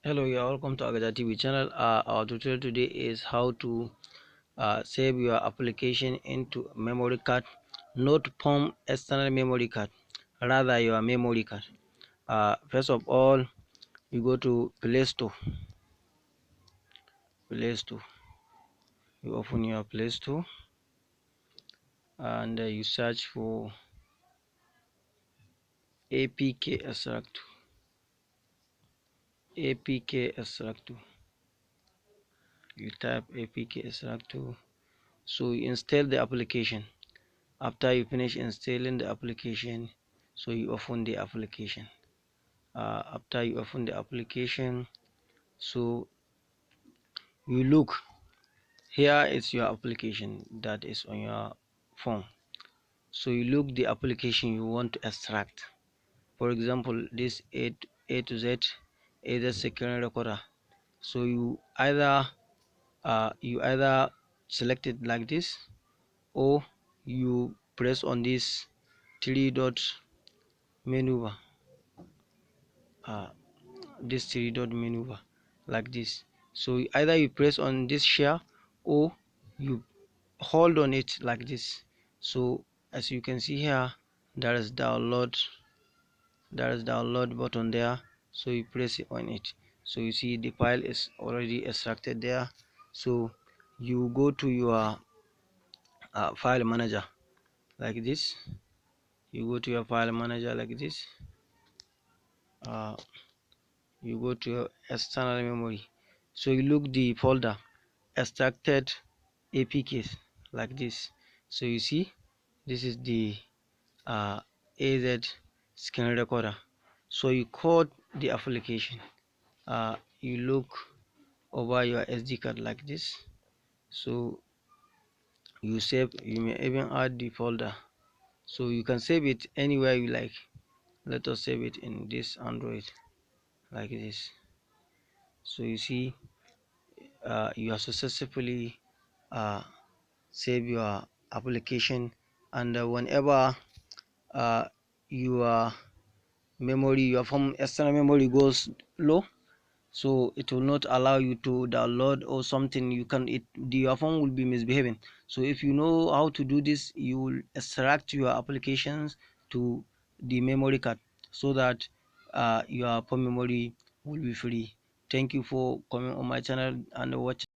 Hello, you are welcome to Agada TV channel. Our tutorial today is how to save your application into memory card, not from external memory card, rather your memory card. First of all, you go to Play Store. You open your Play Store and you search for APK Extract. APK Extract. You type APK Extract. So you install the application. After you finish installing the application, so you open the application. After you open the application, so you look, here is your application that is on your phone. So you look the application you want to extract. For example, this A to Z is a screen recorder. So you either select it like this, or you press on this three dot menu bar. This three dot menu bar like this. So either you press on this share or you hold on it like this. So as you can see here, there is download button there. So you press it on it, so you see the file is already extracted there. So you go to your file manager like this. You go to your file manager like this. You go to your external memory, so you look the folder extracted apks like this. So you see, this is the az screen recorder. So you code the application. You look over your sd card like this. So you save, you may even add the folder, so you can save it anywhere you like. Let us save it in this android like this. So you see, you have successfully uh, save your application, and whenever uh, your your from external memory goes low, so it will not allow you to download or something. Your phone will be misbehaving. So if you know how to do this, you will extract your applications to the memory card, so that your phone memory will be free. Thank you for coming on my channel and watching.